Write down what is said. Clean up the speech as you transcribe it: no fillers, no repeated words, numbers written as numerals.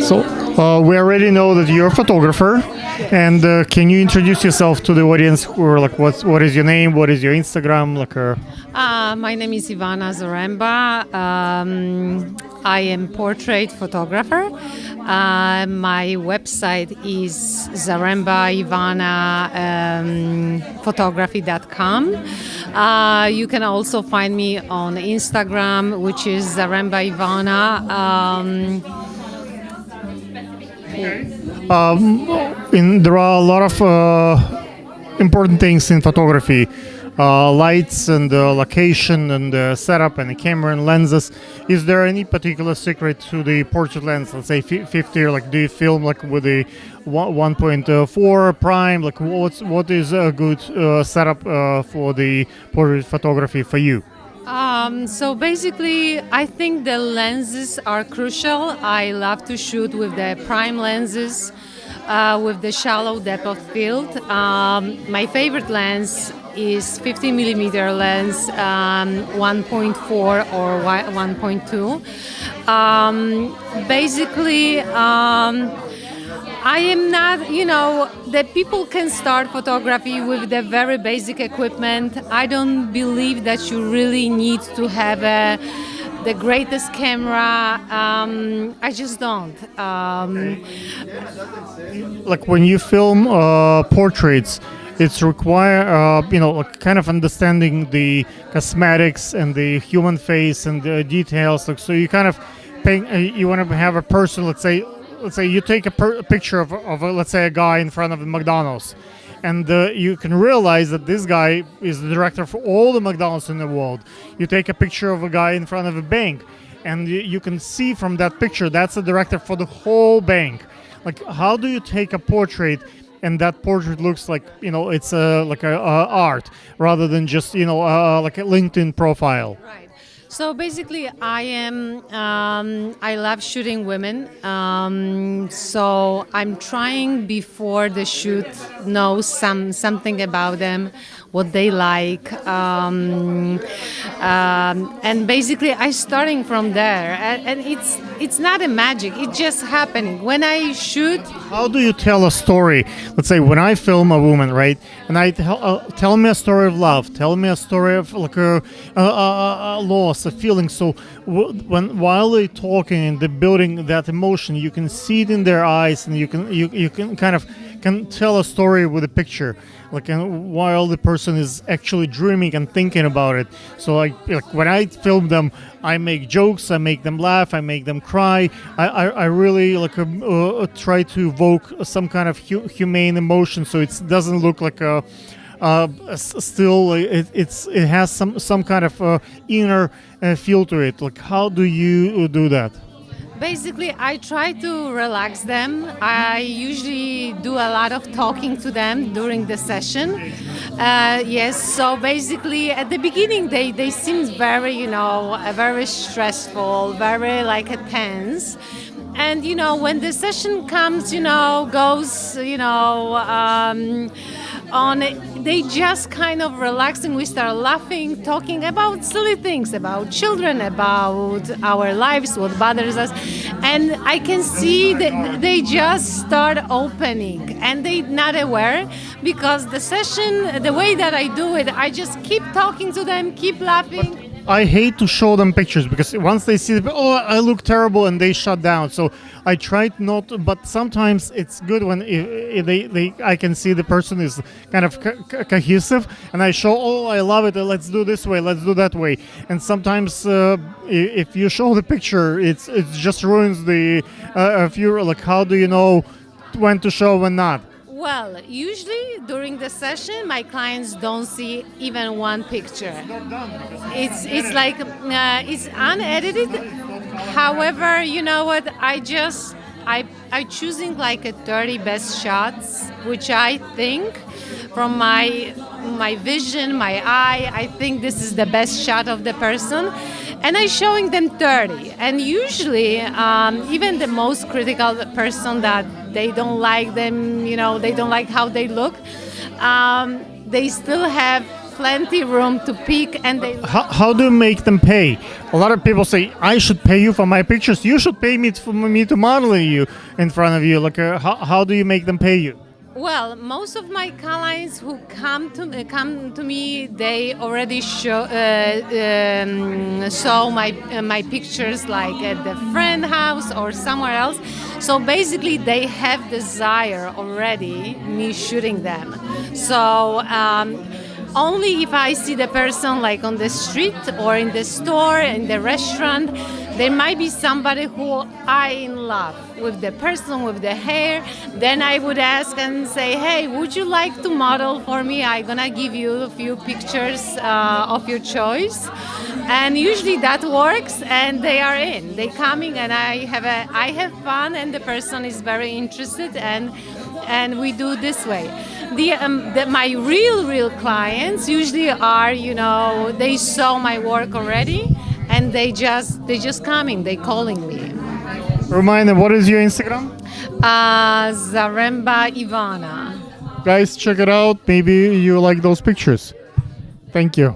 So we already know that you're a photographer, and can you introduce yourself to the audience? Who are like, what is your name? What is your Instagram? My name is Ivana Zaremba. I am portrait photographer. My website is zarembaivanaphotography.com. You can also find me on Instagram, which is Zaremba Ivana. There are a lot of important things in photography. Lights and location and setup and the camera and lenses. Is there any particular secret to the portrait lens? Let's say 50. Like, do you film like with the 1.4 prime? Like, what is a good setup for the portrait photography for you? So basically, I think the lenses are crucial. I love to shoot with the prime lenses, with the shallow depth of field. My favorite lens is 50 millimeter lens, 1.4 or 1.2. Basically, I am not, that people can start photography with the very basic equipment. I don't believe that you really need to have the greatest camera. I just don't. Like when you film portraits, it's require like kind of understanding the cosmetics and the human face and the details. Like, so you kind of you want to have a person. Let's say you take a picture of let's say a guy in front of the McDonald's, and you can realize that this guy is the director for all the McDonald's in the world. You take a picture of a guy in front of a bank, and you can see from that picture that's the director for the whole bank. Like, how do you take a portrait and that portrait looks like it's like a art rather than just like a LinkedIn profile? Right. So basically, I love shooting women. So I'm trying before the shoot know something about them, what they like, and basically I starting from there. And it's not a magic; it's just happening when I shoot. How do you tell a story? Let's say when I film a woman, right, and I tell me a story of love, tell me a story of like a loss, a feeling. So while they're talking and they're building that emotion, you can see it in their eyes, and you can kind of tell a story with a picture, like while the person is actually dreaming and thinking about it. So like when I film them, I make jokes, I make them laugh, I make them cry. I really try to evoke some kind of humane emotion, so it doesn't look like a still it has some kind of inner feel to it. Like, how do you do that? Basically, I try to relax them. I usually do a lot of talking to them during the session. Yes, so basically at the beginning they seem very, very stressful, very tense. And, when the session comes, goes, on, they just kind of relaxing. We start laughing, talking about silly things, about children, about our lives, what bothers us. And I can see that they just start opening and they're not aware, because the session, the way that I do it, I just keep talking to them, keep laughing. I hate to show them pictures because once they see, I look terrible, and they shut down. So I try not to, but sometimes it's good when I can see the person is kind of cohesive, and I show, I love it, let's do this way, let's do that way. And sometimes if you show the picture, it just ruins the if you're like, how do you know when to show, when not? Well, usually during the session, my clients don't see even one picture. It's like it's unedited. However, you know what? I choosing like a 30 best shots, which I think from my vision, my eye, I think this is the best shot of the person. And I'm showing them 30. And usually, even the most critical person that they don't like them, they don't like how they look, they still have plenty room to pick, and they How do you make them pay? A lot of people say I should pay you for my pictures. You should pay me for me to model you in front of you. Like, how do you make them pay you? Well, most of my clients who come to me, they already saw my pictures like at the friend house or somewhere else. So basically, they have desire already me shooting them. So only if I see the person like on the street or in the store, in the restaurant, there might be somebody who I in love with the person with the hair. Then I would ask and say, hey, would you like to model for me? I'm gonna give you a few pictures of your choice. And usually that works and they are in. They coming and I have fun and the person is very interested and we do this way. My real clients usually are, they saw my work already and they just coming, they calling me. Remind them, what is your Instagram? Zaremba Ivana. Guys, check it out. Maybe you like those pictures. Thank you.